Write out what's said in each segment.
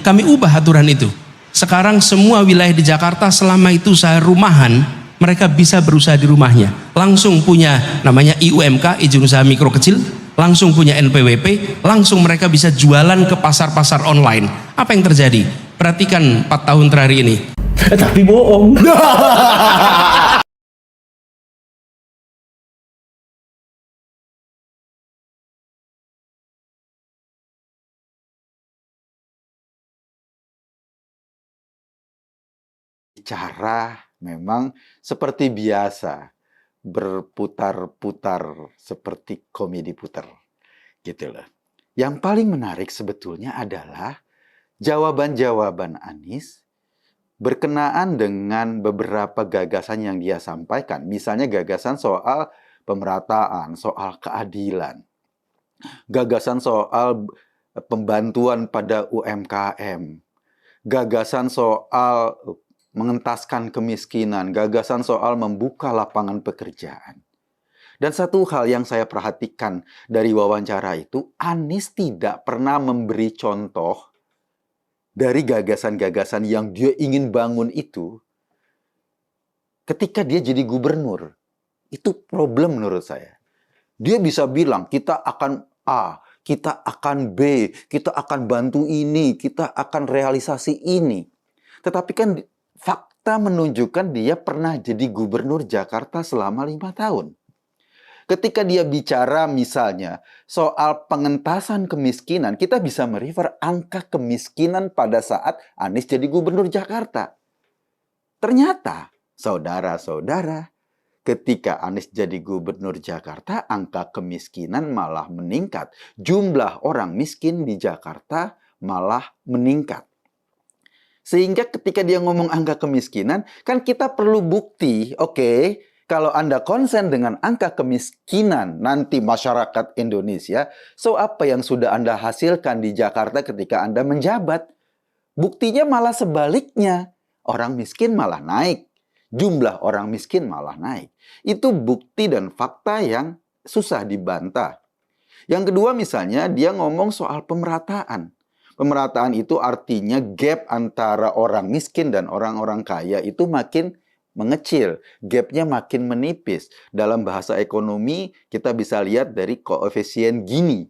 kami ubah aturan itu. Sekarang semua wilayah di Jakarta selama itu usaha rumahan, mereka bisa berusaha di rumahnya. Langsung punya namanya IUMK, izin usaha mikro kecil, langsung punya NPWP, langsung mereka bisa jualan ke pasar-pasar online. Apa yang terjadi? Perhatikan 4 tahun terakhir ini. Tapi bohong. Cara memang seperti biasa, berputar-putar seperti komedi putar, gitu loh. Yang paling menarik sebetulnya adalah jawaban-jawaban Anies berkenaan dengan beberapa gagasan yang dia sampaikan. Misalnya gagasan soal pemerataan, soal keadilan, gagasan soal pembantuan pada UMKM, gagasan soal mengentaskan kemiskinan, gagasan soal membuka lapangan pekerjaan. Dan satu hal yang saya perhatikan dari wawancara itu, Anies tidak pernah memberi contoh dari gagasan-gagasan yang dia ingin bangun itu ketika dia jadi gubernur. Itu problem menurut saya. Dia bisa bilang, kita akan A, kita akan B, kita akan bantu ini, kita akan realisasi ini. Tetapi kan fakta menunjukkan dia pernah jadi gubernur Jakarta selama 5 tahun. Ketika dia bicara misalnya soal pengentasan kemiskinan, kita bisa merefer angka kemiskinan pada saat Anies jadi gubernur Jakarta. Ternyata, saudara-saudara, ketika Anies jadi gubernur Jakarta, angka kemiskinan malah meningkat. Jumlah orang miskin di Jakarta malah meningkat. Sehingga ketika dia ngomong angka kemiskinan, kan kita perlu bukti, oke, kalau Anda konsen dengan angka kemiskinan nanti masyarakat Indonesia, so apa yang sudah Anda hasilkan di Jakarta ketika Anda menjabat? Buktinya malah sebaliknya, orang miskin malah naik, jumlah orang miskin malah naik. Itu bukti dan fakta yang susah dibantah. Yang kedua misalnya, dia ngomong soal pemerataan. Pemerataan itu artinya gap antara orang miskin dan orang-orang kaya itu makin mengecil. Gapnya makin menipis. Dalam bahasa ekonomi kita bisa lihat dari koefisien Gini.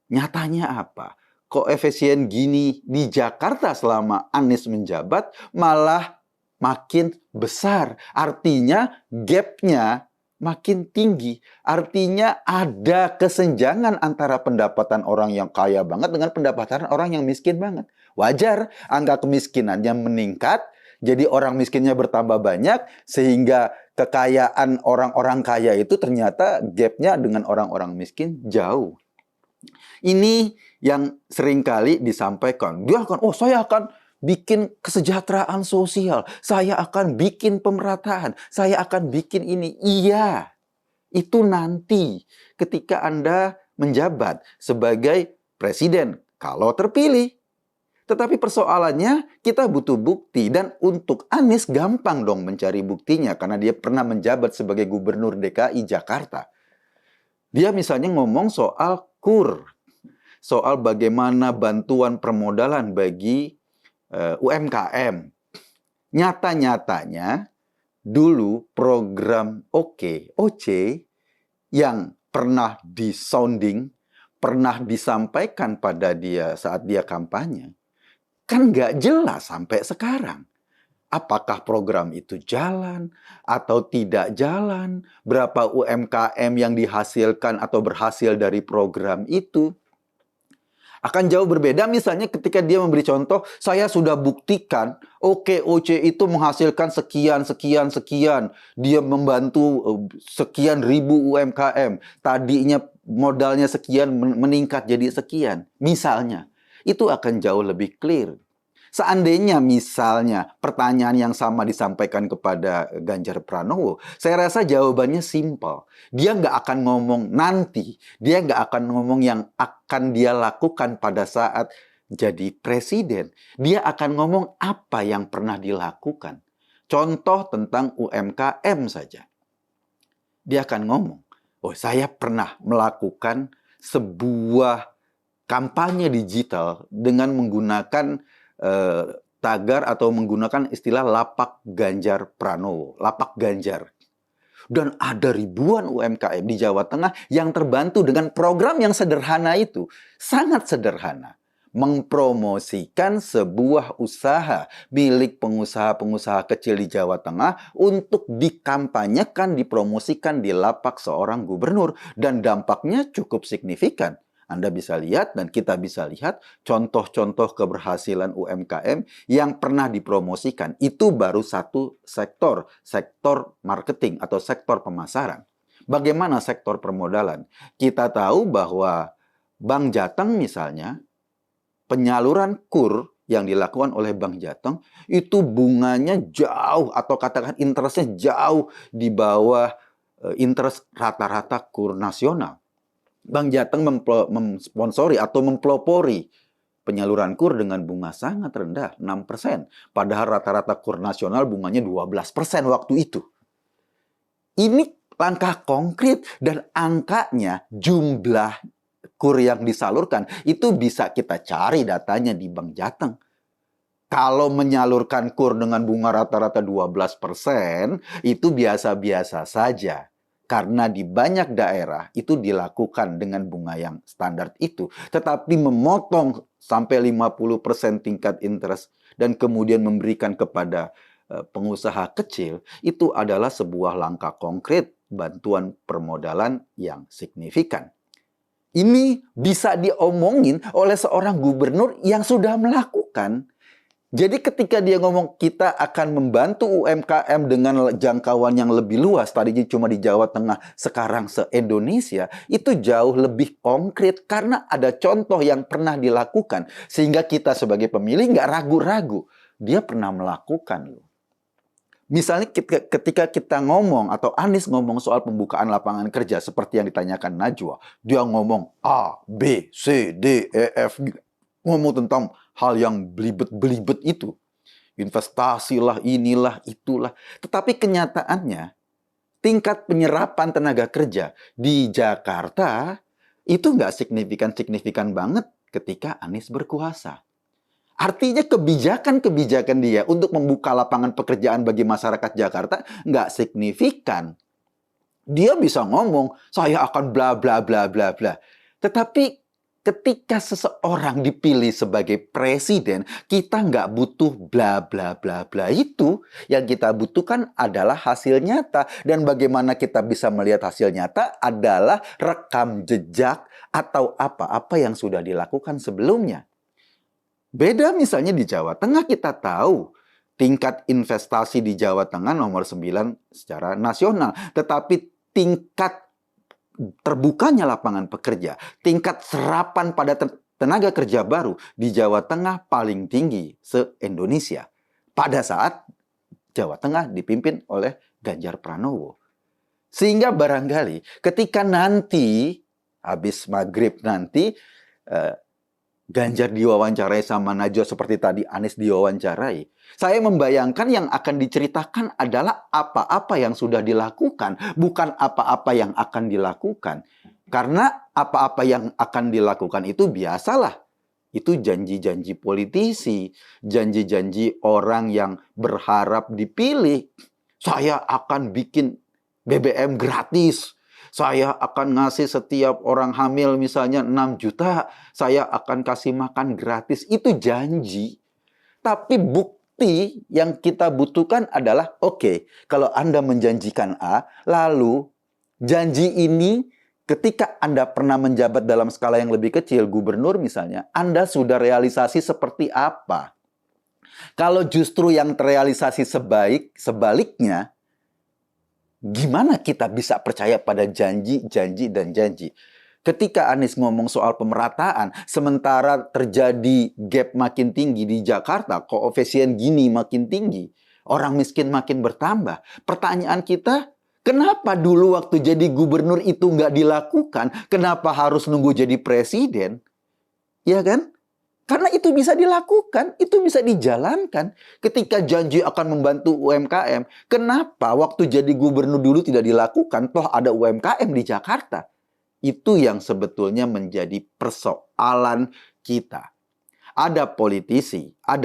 Nyatanya apa? Koefisien Gini di Jakarta selama Anies menjabat malah makin besar. Artinya gapnya makin tinggi. Artinya ada kesenjangan antara pendapatan orang yang kaya banget dengan pendapatan orang yang miskin banget. Wajar angka kemiskinannya meningkat, jadi orang miskinnya bertambah banyak, sehingga kekayaan orang-orang kaya itu ternyata gapnya dengan orang-orang miskin jauh. Ini yang seringkali disampaikan. Dia akan, saya akan bikin kesejahteraan sosial, saya akan bikin pemerataan, saya akan bikin ini. Iya, itu nanti ketika Anda menjabat sebagai presiden, kalau terpilih. Tetapi persoalannya kita butuh bukti, dan untuk Anies gampang dong mencari buktinya karena dia pernah menjabat sebagai gubernur DKI Jakarta. Dia misalnya ngomong soal KUR, soal bagaimana bantuan permodalan bagi UMKM. Nyata-nyatanya dulu program OC yang pernah disounding, pernah disampaikan pada dia saat dia kampanye, kan nggak jelas sampai sekarang. Apakah program itu jalan atau tidak jalan? Berapa UMKM yang dihasilkan atau berhasil dari program itu? Akan jauh berbeda misalnya ketika dia memberi contoh, saya sudah buktikan OC itu menghasilkan sekian. Dia membantu sekian ribu UMKM. Tadinya modalnya sekian meningkat jadi sekian. Misalnya, itu akan jauh lebih clear. Seandainya misalnya pertanyaan yang sama disampaikan kepada Ganjar Pranowo, saya rasa jawabannya simpel. Dia nggak akan ngomong nanti, dia nggak akan ngomong yang akan dia lakukan pada saat jadi presiden. Dia akan ngomong apa yang pernah dilakukan. Contoh tentang UMKM saja. Dia akan ngomong, saya pernah melakukan sebuah kampanye digital dengan menggunakan tagar atau menggunakan istilah lapak Ganjar Pranowo, lapak Ganjar. Dan ada ribuan UMKM di Jawa Tengah yang terbantu dengan program yang sederhana itu. Sangat sederhana. Mempromosikan sebuah usaha milik pengusaha-pengusaha kecil di Jawa Tengah untuk dikampanyekan, dipromosikan di lapak seorang gubernur. Dan dampaknya cukup signifikan. Anda bisa lihat dan kita bisa lihat contoh-contoh keberhasilan UMKM yang pernah dipromosikan. Itu baru satu sektor, sektor marketing atau sektor pemasaran. Bagaimana sektor permodalan? Kita tahu bahwa Bank Jateng misalnya, penyaluran KUR yang dilakukan oleh Bank Jateng itu bunganya jauh atau katakan interestnya jauh di bawah interest rata-rata KUR nasional. Bank Jateng memsponsori atau mempelopori penyaluran KUR dengan bunga sangat rendah, 6%. Padahal rata-rata KUR nasional bunganya 12% waktu itu. Ini langkah konkret dan angkanya, jumlah KUR yang disalurkan, itu bisa kita cari datanya di Bank Jateng. Kalau menyalurkan KUR dengan bunga rata-rata 12%, itu biasa-biasa saja. Karena di banyak daerah itu dilakukan dengan bunga yang standar itu. Tetapi memotong sampai 50% tingkat interest dan kemudian memberikan kepada pengusaha kecil, itu adalah sebuah langkah konkret bantuan permodalan yang signifikan. Ini bisa diomongin oleh seorang gubernur yang sudah melakukan. Jadi ketika dia ngomong kita akan membantu UMKM dengan jangkauan yang lebih luas, tadinya cuma di Jawa Tengah, sekarang se-Indonesia, itu jauh lebih konkret karena ada contoh yang pernah dilakukan. Sehingga kita sebagai pemilih nggak ragu-ragu. Dia pernah melakukan loh. Misalnya ketika kita ngomong atau Anies ngomong soal pembukaan lapangan kerja seperti yang ditanyakan Najwa, dia ngomong A, B, C, D, E, F, ngomong tentang hal yang belibet-belibet itu. Investasi lah, inilah, itulah. Tetapi kenyataannya, tingkat penyerapan tenaga kerja di Jakarta itu nggak signifikan-signifikan banget ketika Anies berkuasa. Artinya kebijakan-kebijakan dia untuk membuka lapangan pekerjaan bagi masyarakat Jakarta nggak signifikan. Dia bisa ngomong, saya akan bla bla bla bla bla. Tetapi ketika seseorang dipilih sebagai presiden, kita nggak butuh bla bla bla bla itu. Yang kita butuhkan adalah hasil nyata. Dan bagaimana kita bisa melihat hasil nyata adalah rekam jejak atau apa-apa yang sudah dilakukan sebelumnya. Beda misalnya di Jawa Tengah, kita tahu tingkat investasi di Jawa Tengah nomor 9 secara nasional. Tetapi tingkat terbukanya lapangan pekerja, tingkat serapan pada tenaga kerja baru di Jawa Tengah paling tinggi se-Indonesia. Pada saat Jawa Tengah dipimpin oleh Ganjar Pranowo. Sehingga barangkali ketika nanti, habis maghrib nanti, Ganjar diwawancarai sama Najwa seperti tadi Anies diwawancarai. Saya membayangkan yang akan diceritakan adalah apa-apa yang sudah dilakukan, bukan apa-apa yang akan dilakukan. Karena apa-apa yang akan dilakukan itu biasalah. Itu janji-janji politisi, janji-janji orang yang berharap dipilih. Saya akan bikin BBM gratis. Saya akan ngasih setiap orang hamil misalnya 6 juta. Saya akan kasih makan gratis. Itu janji. Tapi bukti yang kita butuhkan adalah, oke, kalau Anda menjanjikan A, lalu janji ini ketika Anda pernah menjabat dalam skala yang lebih kecil, gubernur misalnya, Anda sudah realisasi seperti apa? Kalau justru yang terrealisasi sebaliknya, gimana kita bisa percaya pada janji, janji, dan janji? Ketika Anies ngomong soal pemerataan, sementara terjadi gap makin tinggi di Jakarta, koefisien Gini makin tinggi, orang miskin makin bertambah. Pertanyaan kita, kenapa dulu waktu jadi gubernur itu nggak dilakukan? Kenapa harus nunggu jadi presiden? Ya kan? Karena itu bisa dilakukan, itu bisa dijalankan. Ketika janji akan membantu UMKM, kenapa waktu jadi gubernur dulu tidak dilakukan? Toh ada UMKM di Jakarta. Itu yang sebetulnya menjadi persoalan kita. Ada politisi, ada